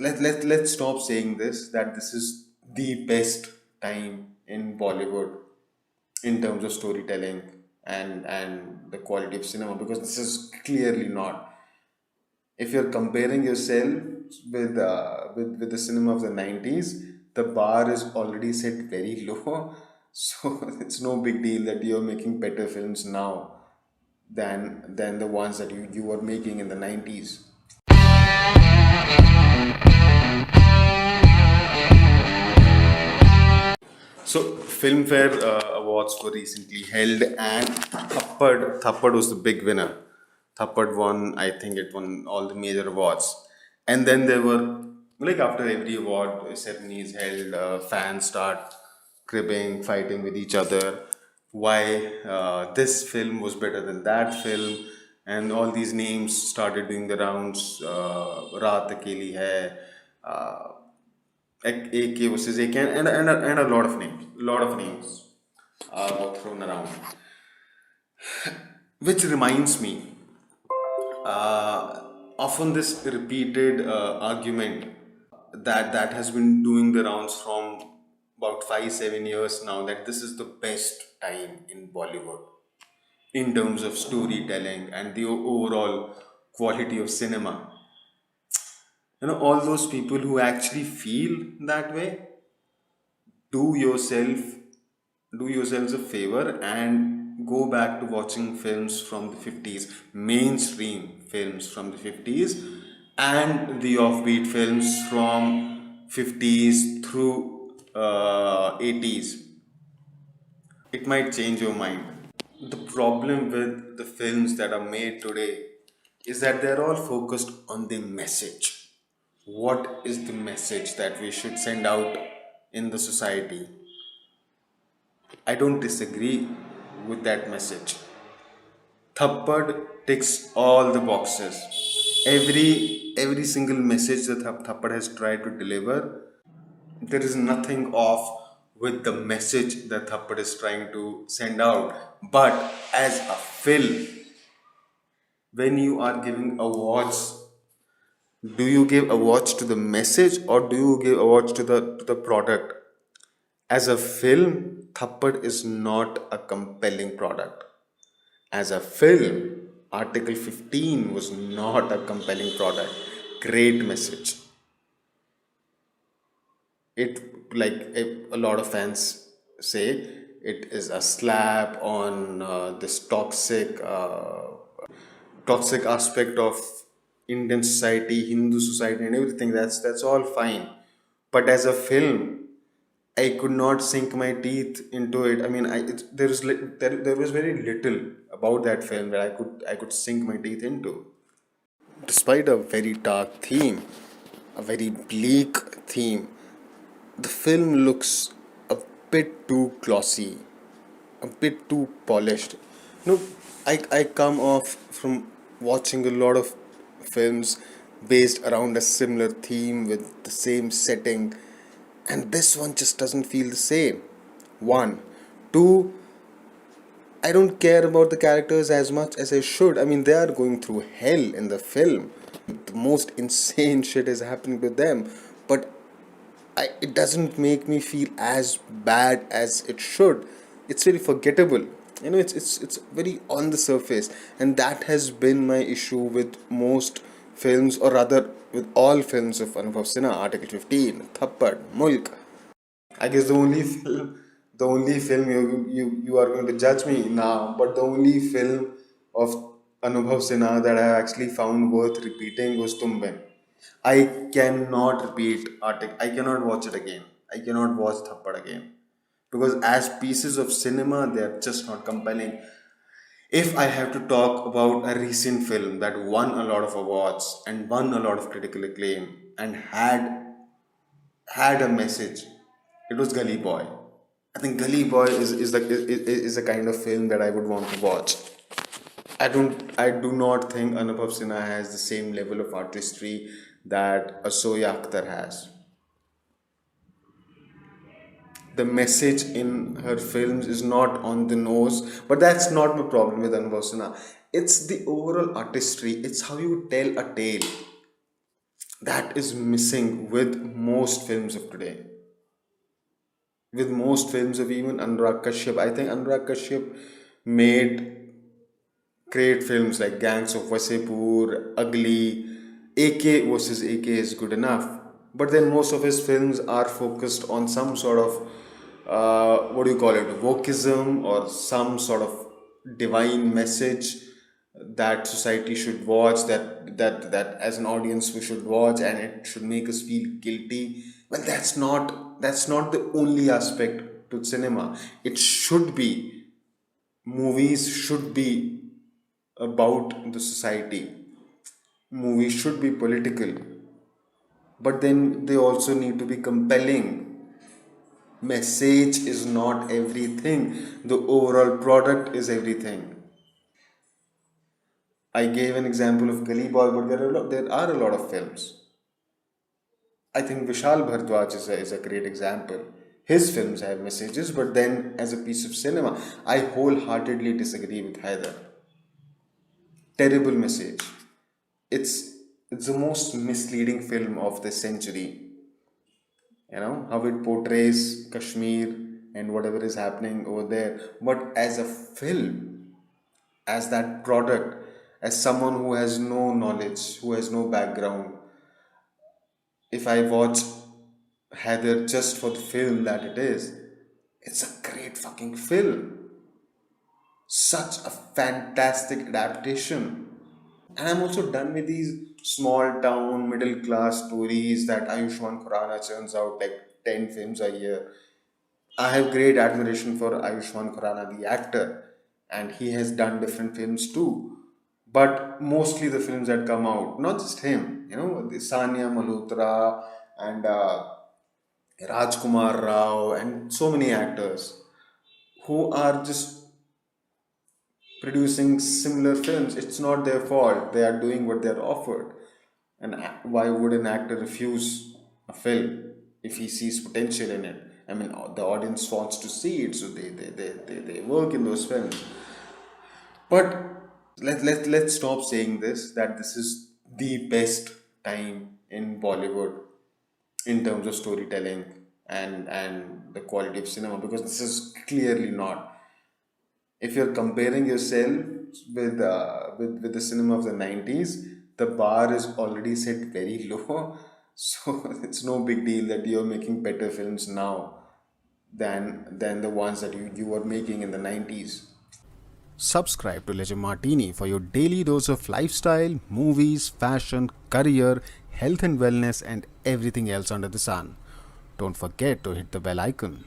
let's stop saying this, that this is the best time in Bollywood in terms of storytelling and the quality of cinema, because this is clearly not. If you're comparing yourself with the cinema of the 90s, the bar is already set very low. So it's no big deal that you're making better films now than the ones that you were making in the 90s. So, Filmfare Awards were recently held, and Thappad was the big winner. Thappad won, I think it won all the major awards. And then there were, like, after every award ceremony is held, fans start cribbing, fighting with each other. Why this film was better than that film, and all these names started doing the rounds. Raat Akeli hai, AK versus AK, and a lot of names were thrown around. Which reminds me, often this repeated argument that has been doing the rounds from about 5-7 years now, that this is the best time in Bollywood in terms of storytelling and the overall quality of cinema. All those people who actually feel that way, do yourself do yourselves a favor and go back to watching films from the 50s, mainstream films from the 50s, and the offbeat films from 50s through 80s. It might change your mind. The problem with the films that are made today is that they're all focused on the message. What is the message that we should send out in the society? I don't disagree with that message. Thappad ticks all the boxes. Every single message that Thappad has tried to deliver, there is nothing off with the message that Thappad is trying to send out. But as a film, when you are giving awards, do you give awards to the message or do you give awards to the product? As a film, Thappad is not a compelling product. As a film, Article 15 was not a compelling product. Great message. It, like a lot of fans say, it is a slap on this toxic aspect of Indian society, Hindu society, and everything. That's all fine. But as a film, I could not sink my teeth into it. I mean, there was very little about that film that I could sink my teeth into. Despite a very dark theme, a very bleak theme, the film looks a bit too glossy, a bit too polished. I come off from watching a lot of films based around a similar theme with the same setting, and this one just doesn't feel the same. One. Two, I don't care about the characters as much as I should. I mean, they are going through hell in the film. The most insane shit is happening to them. But it doesn't make me feel as bad as it should. It's very forgettable. It's very on the surface, and that has been my issue with most films, or rather, with all films of Anubhav Sinha, Article 15, Thappad, Mulk. I guess the only film you are going to judge me now, but the only film of Anubhav Sinha that I have actually found worth repeating was Tumben. I cannot repeat Arctic. I cannot watch it again. I cannot watch Thappad again, because as pieces of cinema, they are just not compelling. If I have to talk about a recent film that won a lot of awards and won a lot of critical acclaim and had a message, it was Gully Boy. I think Gully Boy is the kind of film that I would want to watch. I do not think Anubhav Sinha has the same level of artistry that a Zoya Akhtar has. The message in her films is not on the nose, but that's not my problem with Anubhav Sinha. It's the overall artistry. It's how you tell a tale. That is missing with most films of today. With most films of even Anurag Kashyap. I think Anurag Kashyap made great films like Gangs of Wasseypur, Ugly, AK versus AK is good enough. But then most of his films are focused on some sort of, what do you call it, wokeism or some sort of divine message that society should watch, that as an audience we should watch, and it should make us feel guilty. Well, that's not the only aspect to cinema. It should be, movies should be about the society. Movies should be political, but then they also need to be compelling. Message is not everything. The overall product is everything. I gave an example of Gully Boy, but there are a lot of films. I think Vishal Bhardwaj is a great example. His films have messages, but then as a piece of cinema, I wholeheartedly disagree with Haider. Terrible message. It's it's the most misleading film of the century. How it portrays Kashmir and whatever is happening over there. But as a film, as that product, as someone who has no knowledge, who has no background, if I watch Heather just for the film that it is, it's a great fucking film. Such a fantastic adaptation. And I'm also done with these small town, middle class stories that Ayushmaan Khurana churns out like 10 films a year. I have great admiration for Ayushmaan Khurana, the actor, and he has done different films too. But mostly the films that come out, not just him, the Sania Malhotra and Rajkumar Rao and so many actors who are just producing similar films. It's not their fault. They are doing what they're offered. And why would an actor refuse a film if he sees potential in it? I mean, the audience wants to see it, so they work in those films. But let's stop saying this, that this is the best time in Bollywood in terms of storytelling and the quality of cinema, because this is clearly not. If you're comparing yourself with the cinema of the 90s, the bar is already set very low. So it's no big deal that you're making better films now than the ones that you were making in the 90s. Subscribe to Legend Martini for your daily dose of lifestyle, movies, fashion, career, health and wellness, and everything else under the sun. Don't forget to hit the bell icon.